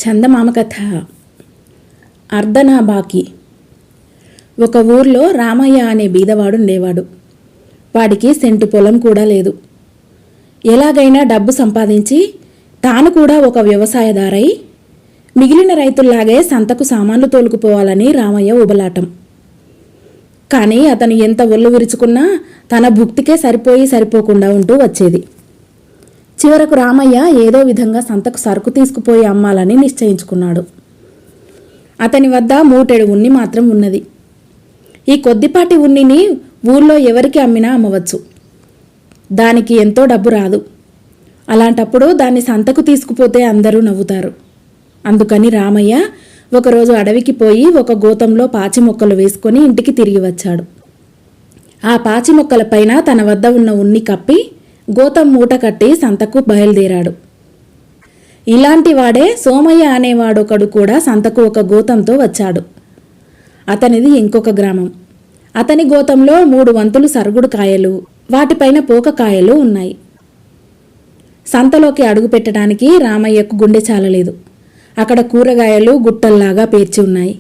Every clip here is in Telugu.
చందమామ కథ. అర్ధనా బాకీ. ఒక ఊర్లో రామయ్య అనే బీదవాడు ఉండేవాడు. వాడికి సెంటు పొలం కూడా లేదు. ఎలాగైనా డబ్బు సంపాదించి తాను కూడా ఒక వ్యవసాయదారై మిగిలిన రైతుల్లాగే సంతకు సామాన్లు తోలుకుపోవాలని రామయ్య ఉబలాటం. కానీ అతను ఎంత ఒళ్ళు విరుచుకున్నా తన భుక్తికే సరిపోకుండా ఉంటూ వచ్చేది. చివరకు రామయ్య ఏదో విధంగా సంతకు సరుకు తీసుకుపోయి అమ్మాలని నిశ్చయించుకున్నాడు. అతని వద్ద మూటెడు ఉన్ని మాత్రం ఉన్నది. ఈ కొద్దిపాటి ఉన్నిని ఊళ్ళో ఎవరికి అమ్మినా అమ్మవచ్చు. దానికి ఎంతో డబ్బు రాదు. అలాంటప్పుడు దాన్ని సంతకు తీసుకుపోతే అందరూ నవ్వుతారు. అందుకని రామయ్య ఒకరోజు అడవికి పోయి ఒక గోతంలో పాచి మొక్కలు వేసుకొని ఇంటికి తిరిగి వచ్చాడు. ఆ పాచి మొక్కలపైన తన వద్ద ఉన్న ఉన్ని కప్పి గోతం మూట కట్టి సంతకు బయలుదేరాడు. ఇలాంటి వాడే సోమయ్య అనేవాడొకడు కూడా సంతకు ఒక గోతంతో వచ్చాడు. అతనిది ఇంకొక గ్రామం. అతని గోతంలో 3 వంతులు సరుగుడు కాయలు, వాటిపైన పోకకాయలు ఉన్నాయి. సంతలోకి అడుగు పెట్టడానికి రామయ్యకు గుండె చాలలేదు. అక్కడ కూరగాయలు గుట్టల్లాగా పేర్చి ఉన్నాయి.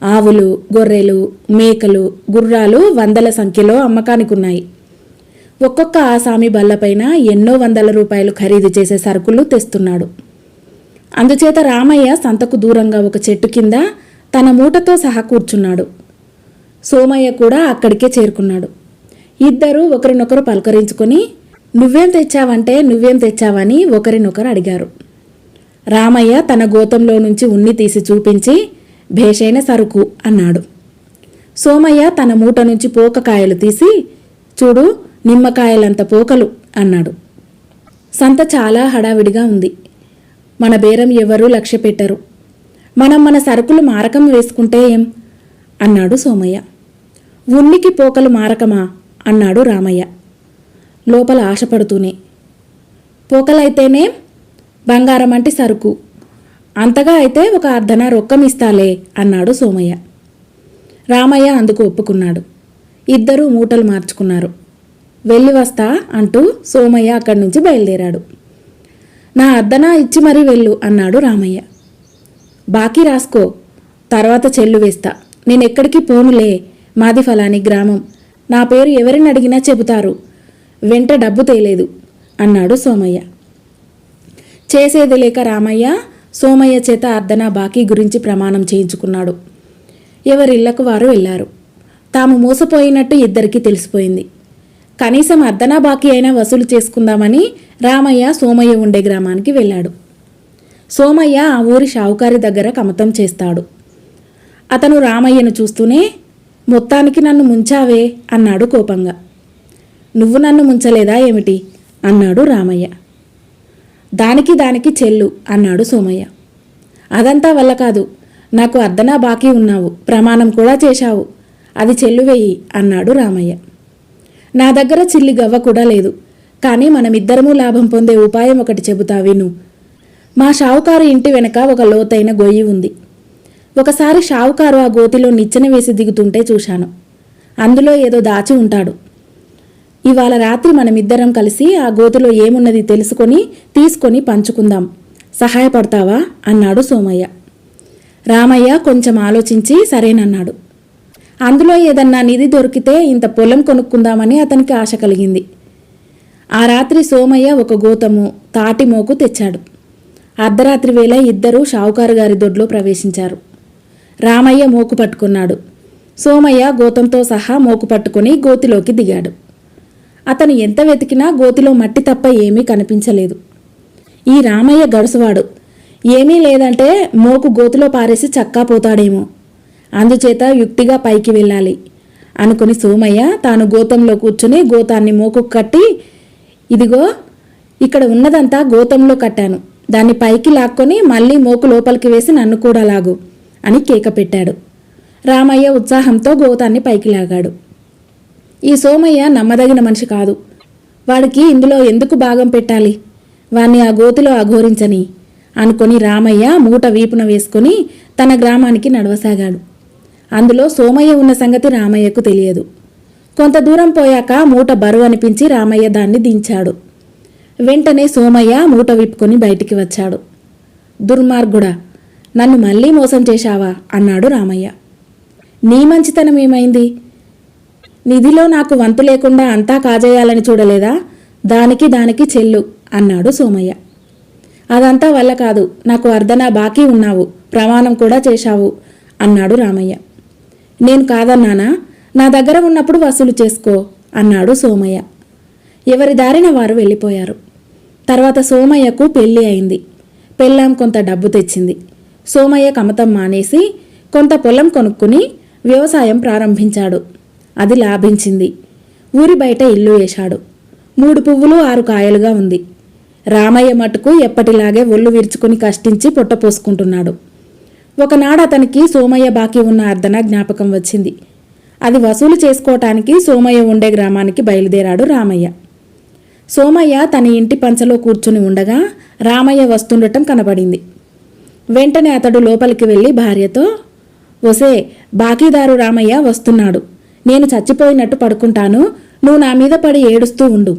ఆవులు, గొర్రెలు, మేకలు, గుర్రాలు వందల సంఖ్యలో అమ్మకానికున్నాయి. ఒక్కొక్క ఆసామి బల్లపైన ఎన్నో వందల రూపాయలు ఖరీదు చేసే సరుకులు తెస్తున్నాడు. అందుచేత రామయ్య సంతకు దూరంగా ఒక చెట్టు కింద తన మూటతో సహా కూర్చున్నాడు. సోమయ్య కూడా అక్కడికే చేరుకున్నాడు. ఇద్దరూ ఒకరినొకరు పలకరించుకొని నువ్వేం తెచ్చావని ఒకరినొకరు అడిగారు. రామయ్య తన గోతంలో నుంచి ఉన్ని తీసి చూపించి భేషైన సరుకు అన్నాడు. సోమయ్య తన మూట నుంచి పోకకాయలు తీసి చూడు, నిమ్మకాయలంత పోకలు అన్నాడు. సంత చాలా హడావిడిగా ఉంది. మన బేరం ఎవరూ లక్ష్య పెట్టరు. మనం మన సరుకులు మారకం వేసుకుంటే ఏం అన్నాడు సోమయ్య. ఉన్నికి పోకలు మారకమా అన్నాడు రామయ్య లోపల ఆశపడుతూనే. పోకలైతేనే బంగారం అంటే సరుకు, అంతగా అయితే ఒక అర్ధన రొక్కం ఇస్తాలే అన్నాడు సోమయ్య. రామయ్య అందుకు ఒప్పుకున్నాడు. ఇద్దరూ మూటలు మార్చుకున్నారు. వెళ్ళి వస్తా అంటూ సోమయ్య అక్కడి నుంచి బయలుదేరాడు. నా అర్ధనా ఇచ్చి మరీ వెళ్ళు అన్నాడు రామయ్య. బాకీ రాసుకో, తర్వాత చెల్లు వేస్తా. నేనెక్కడికి పోనులే, మాది ఫలాని గ్రామం, నా పేరు ఎవరిని అడిగినా చెబుతారు, వెంట డబ్బు తేలేదు అన్నాడు సోమయ్య. చేసేది లేక రామయ్య సోమయ్య చేత అర్ధనా బాకీ గురించి ప్రమాణం చేయించుకున్నాడు. ఎవరిళ్లకు వారు వెళ్ళారు. తాము మోసపోయినట్టు ఇద్దరికీ తెలిసిపోయింది. కనీసం అర్ధనా బాకీ అయినా వసూలు చేసుకుందామని రామయ్య సోమయ్య ఉండే గ్రామానికి వెళ్ళాడు. సోమయ్య ఆ ఊరి షావుకారి దగ్గర కమతం చేస్తాడు. అతను రామయ్యను చూస్తూనే మొత్తానికి నన్ను ముంచావే అన్నాడు కోపంగా. నువ్వు నన్ను ముంచలేదా ఏమిటి అన్నాడు రామయ్య. దానికి చెల్లు అన్నాడు సోమయ్య. అదంతా వల్ల కాదు, నాకు అర్ధనా బాకీ ఉన్నావు, ప్రమాణం కూడా చేశావు, అది చెల్లు వెయ్యి అన్నాడు రామయ్య. నా దగ్గర చిల్లి గవ్వ కూడా లేదు, కానీ మనమిద్దరము లాభం పొందే ఉపాయం ఒకటి చెబుతా విను. మా షావుకారు ఇంటి వెనక ఒక లోతైన గొయ్యి ఉంది. ఒకసారి షావుకారు ఆ గోతిలో నిచ్చెన వేసి దిగుతుంటే చూశాను. అందులో ఏదో దాచి ఉంటాడు. ఇవాళ రాత్రి మనమిద్దరం కలిసి ఆ గోతిలో ఏమున్నది తీసుకొని పంచుకుందాం, సహాయపడతావా అన్నాడు సోమయ్య. రామయ్య కొంచెం ఆలోచించి సరేనన్నాడు. అందులో ఏదన్నా నిధి దొరికితే ఇంత పొలం కొనుక్కుందామని అతనికి ఆశ కలిగింది. ఆ రాత్రి సోమయ్య ఒక గోతము, తాటి మోకు తెచ్చాడు. అర్ధరాత్రి వేళ ఇద్దరూ షావుకారు గారి దొడ్లో ప్రవేశించారు. రామయ్య మోకు పట్టుకున్నాడు. సోమయ్య గోతంతో సహా మోకు పట్టుకుని గోతిలోకి దిగాడు. అతను ఎంత వెతికినా గోతిలో మట్టి తప్ప ఏమీ కనిపించలేదు. ఈ రామయ్య గడుసువాడు, ఏమీ లేదంటే మోకు గోతిలో పారేసి చక్కా పోతాడేమో, అందుచేత యుక్తిగా పైకి వెళ్ళాలి అనుకుని సోమయ్య తాను గోతంలో కూర్చుని గోతాన్ని మోకు కట్టి, ఇదిగో ఇక్కడ ఉన్నదంతా గోతంలో కట్టాను, దాన్ని పైకి లాక్కొని మళ్ళీ మోకు లోపలికి వేసి నన్ను కూడా లాగు అని కేక పెట్టాడు. రామయ్య ఉత్సాహంతో గోతాన్ని పైకి లాగాడు. ఈ సోమయ్య నమ్మదగిన మనిషి కాదు. వాడికి ఇందులో ఎందుకు భాగం పెట్టాలి, వాణ్ణి ఆ గోతిలో అఘోరించని అనుకొని రామయ్య మూట వీపున వేసుకొని తన గ్రామానికి నడవసాగాడు. అందులో సోమయ్య ఉన్న సంగతి రామయ్యకు తెలియదు. కొంత దూరం పోయాక మూట బరువు అనిపించి రామయ్య దాన్ని దించాడు. వెంటనే సోమయ్య మూట విప్పుకొని బయటికి వచ్చాడు. దుర్మార్గుడా, నన్ను మళ్ళీ మోసం చేశావా అన్నాడు రామయ్య. నీ మంచితనం ఏమైంది? నిధిలో నాకు వంతు లేకుండా అంతా కాజేయాలని చూడలేదా? దానికి చెల్లు అన్నాడు సోమయ్య. అదంతా వల్ల కాదు, నాకు అర్ధనా బాకీ ఉన్నావు, ప్రమాణం కూడా చేశావు అన్నాడు రామయ్య. నేను కాదన్నానా? నా దగ్గర ఉన్నప్పుడు వసూలు చేసుకో అన్నాడు సోమయ్య. ఎవరి దారిన వారు వెళ్ళిపోయారు. తర్వాత సోమయ్యకు పెళ్లి అయింది. పెళ్ళాం కొంత డబ్బు తెచ్చింది. సోమయ్య కమతం మానేసి కొంత పొలం కొనుక్కుని వ్యవసాయం ప్రారంభించాడు. అది లాభించింది. ఊరి బయట ఇల్లు వేశాడు. 3 పువ్వులు 6 కాయలుగా ఉంది. రామయ్య మటుకు ఎప్పటిలాగే ఒళ్ళు విరుచుకుని కష్టించి పొట్టపోసుకుంటున్నాడు. ఒకనాడు అతనికి సోమయ్య బాకీ ఉన్న అర్ధన జ్ఞాపకం వచ్చింది. అది వసూలు చేసుకోవటానికి సోమయ్య ఉండే గ్రామానికి బయలుదేరాడు రామయ్య. సోమయ్య తన ఇంటి పంచలో కూర్చుని ఉండగా రామయ్య వస్తుండటం కనబడింది. వెంటనే అతడు లోపలికి వెళ్ళి భార్యతో, ఒసే, బాకీదారు రామయ్య వస్తున్నాడు. నేను చచ్చిపోయినట్టు పడుకుంటాను, నువ్వు నా మీద పడి ఏడుస్తూ ఉండు.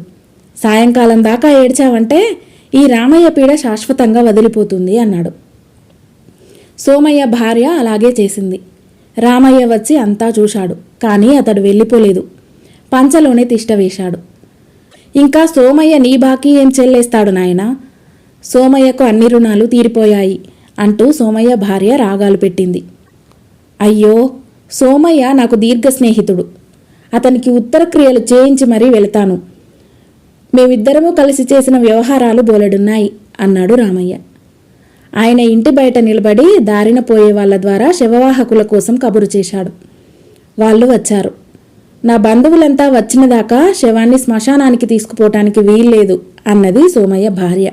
సాయంకాలం దాకా ఏడ్చావంటే ఈ రామయ్య పీడ శాశ్వతంగా వదిలిపోతుంది అన్నాడు. సోమయ్య భార్య అలాగే చేసింది. రామయ్య వచ్చి అంతా చూశాడు. కానీ అతడు వెళ్ళిపోలేదు. పంచలోనే తిష్టవేశాడు. ఇంకా సోమయ్య నీ బాకీ ఏం చెల్లేస్తాడు నాయనా? సోమయ్యకు అన్ని రుణాలు తీరిపోయాయి అంటూ సోమయ్య భార్య రాగాలు పెట్టింది. అయ్యో, సోమయ్య నాకు దీర్ఘ స్నేహితుడు. అతనికి ఉత్తర క్రియలు చేయించి మరీ వెళతాను. మేమిద్దరము కలిసి చేసిన వ్యవహారాలు బోలెడున్నాయి అన్నాడు రామయ్య. ఆయన ఇంటి బయట నిలబడి దారిన పోయే వాళ్ళ ద్వారా శవవాహకుల కోసం కబురు చేశాడు. వాళ్ళు వచ్చారు. నా బంధువులంతా వచ్చినదాకా శవాన్ని శ్మశానానికి తీసుకుపోవటానికి వీల్లేదు అన్నది సోమయ్య భార్య.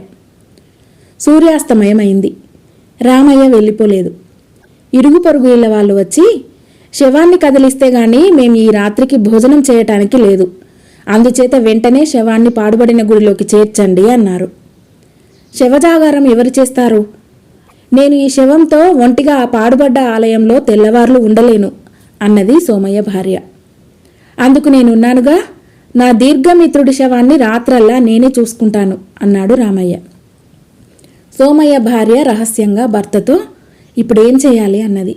సూర్యాస్తమయమైంది. రామయ్య వెళ్ళిపోలేదు. ఇరుగు పొరుగు ఇళ్ల వాళ్ళు వచ్చి, శవాన్ని కదిలిస్తే గాని మేము ఈ రాత్రికి భోజనం చేయటానికి లేదు, అందుచేత వెంటనే శవాన్ని పాడుబడిన గుడిలోకి చేర్చండి అన్నారు. శవజాగారం ఎవరు చేస్తారు? నేను ఈ శవంతో ఒంటిగా ఆ పాడుబడ్డ ఆలయంలో తెల్లవార్లు ఉండలేను అన్నది సోమయ్య భార్య. అందుకు నేనున్నానుగా, నా దీర్ఘమిత్రుడి శవాన్ని రాత్రల్లా నేనే చూసుకుంటాను అన్నాడు రామయ్య. సోమయ్య భార్య రహస్యంగా భర్తతో, ఇప్పుడేం చేయాలి అన్నది.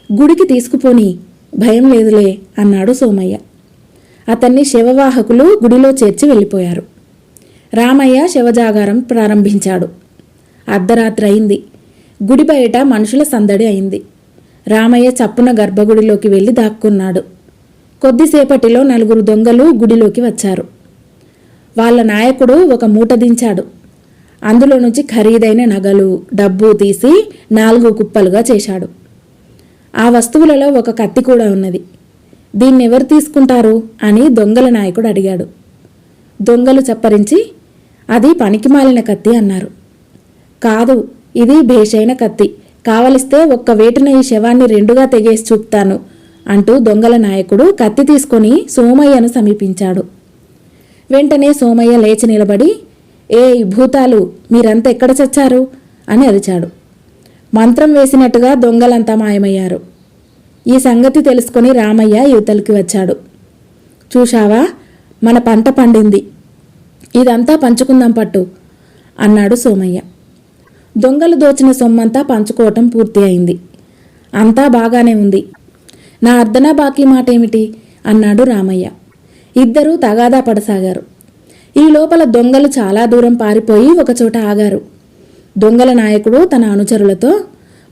గుడికి తీసుకుపోని, భయం లేదులే అన్నాడు సోమయ్య. అతన్ని శవవాహకులు గుడిలో చేర్చి వెళ్ళిపోయారు. రామయ్య శవజాగారం ప్రారంభించాడు. అర్ధరాత్రి అయింది. గుడి బయట మనుషుల సందడి అయింది. రామయ్య చప్పున గర్భగుడిలోకి వెళ్ళి దాక్కున్నాడు. కొద్దిసేపటిలో 4 దొంగలు గుడిలోకి వచ్చారు. వాళ్ళ నాయకుడు ఒక మూట దించాడు. అందులో నుంచి ఖరీదైన నగలు, డబ్బు తీసి 4 కుప్పలుగా చేశాడు. ఆ వస్తువులలో ఒక కత్తి కూడా ఉన్నది. దీన్నెవరు తీసుకుంటారు అని దొంగల నాయకుడు అడిగాడు. దొంగలు చప్పరించి, అది పనికిమాలిన కత్తి అన్నారు. కాదు, ఇది భేషైన కత్తి, కావలిస్తే ఒక్క వేటున ఈ శవాన్ని 2గా తెగేసి చూపుతాను అంటూ దొంగల నాయకుడు కత్తి తీసుకొని సోమయ్యను సమీపించాడు. వెంటనే సోమయ్య లేచి నిలబడి, ఏ భూతాలు, మీరంతా ఎక్కడ చచ్చారు అని అరిచాడు. మంత్రం వేసినట్టుగా దొంగలంతా మాయమయ్యారు. ఈ సంగతి తెలుసుకొని రామయ్య యువతలకి వచ్చాడు. చూశావా, మన పంట పండింది, ఇదంతా పంచుకుందాం పట్టు అన్నాడు సోమయ్య. దొంగలు దోచిన సొమ్మంతా పంచుకోవటం పూర్తి అయింది. అంతా బాగానే ఉంది. నా అర్ధనా బాకీ మాట ఏమిటి అన్నాడు రామయ్య. ఇద్దరూ తగాదా పడసాగారు. ఈ లోపల దొంగలు చాలా దూరం పారిపోయి ఒకచోట ఆగారు. దొంగల నాయకుడు తన అనుచరులతో,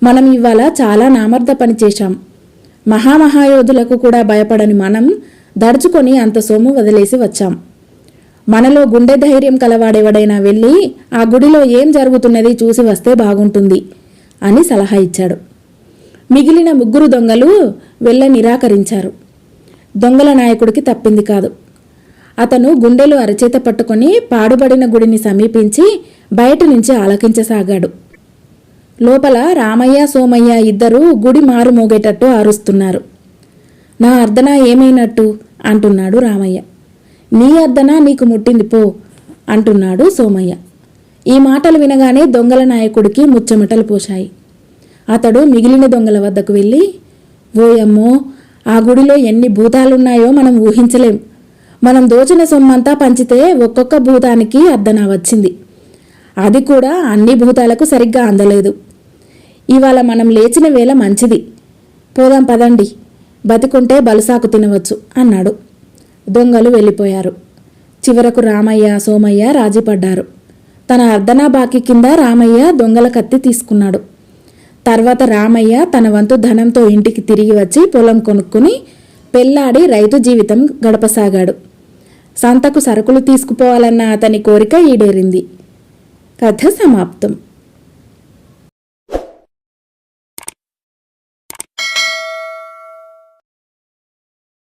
మనం ఇవాళ చాలా నామర్ద పని చేశాం. మహామహాయోధులకు కూడా భయపడని మనం దడుచుకొని అంత సొమ్ము వదిలేసి వచ్చాం. మనలో గుండె ధైర్యం కలవాడెవడైనా వెళ్ళి ఆ గుడిలో ఏం జరుగుతున్నది చూసి వస్తే బాగుంటుంది అని సలహా ఇచ్చాడు. మిగిలిన 3 దొంగలు వెళ్ళ నిరాకరించారు. దొంగల నాయకుడికి తప్పింది కాదు. అతను గుండెలు అరచేత పట్టుకొని పాడుబడిన గుడిని సమీపించి బయట నుంచి ఆలకించసాగాడు. లోపల రామయ్య సోమయ్య ఇద్దరూ గుడి మారు మోగేటట్టు అరుస్తున్నారు. నా అర్ధన ఏమైనట్టు అంటున్నాడు రామయ్య. నీ అర్ధన నీకు ముట్టింది పో అంటున్నాడు సోమయ్య. ఈ మాటలు వినగానే దొంగల నాయకుడికి ముచ్చెమటలు పోశాయి. అతడు మిగిలిన దొంగల వద్దకు వెళ్ళి, ఓయమ్మో, ఆ గుడిలో ఎన్ని భూతాలున్నాయో మనం ఊహించలేం. మనం దోచిన సొమ్మంతా పంచితే ఒక్కొక్క భూతానికి అర్ధన వచ్చింది. అది కూడా అన్ని భూతాలకు సరిగ్గా అందలేదు. ఇవాళ మనం లేచిన వేళ మంచిది. పోదాం పదండి, బతికుంటే బలుసాకు తినవచ్చు అన్నాడు. దొంగలు వెళ్ళిపోయారు. చివరకు రామయ్య, సోమయ్య రాజీపడ్డారు. తన అర్ధనా బాకీ కింద రామయ్య దొంగల కత్తి తీసుకున్నాడు. తర్వాత రామయ్య తన వంతు ధనంతో ఇంటికి తిరిగి వచ్చి పొలం కొనుక్కుని పెళ్లాడి రైతు జీవితం గడపసాగాడు. సంతకు సరుకులు తీసుకుపోవాలన్న అతని కోరిక ఈడేరింది. కథ సమాప్తం.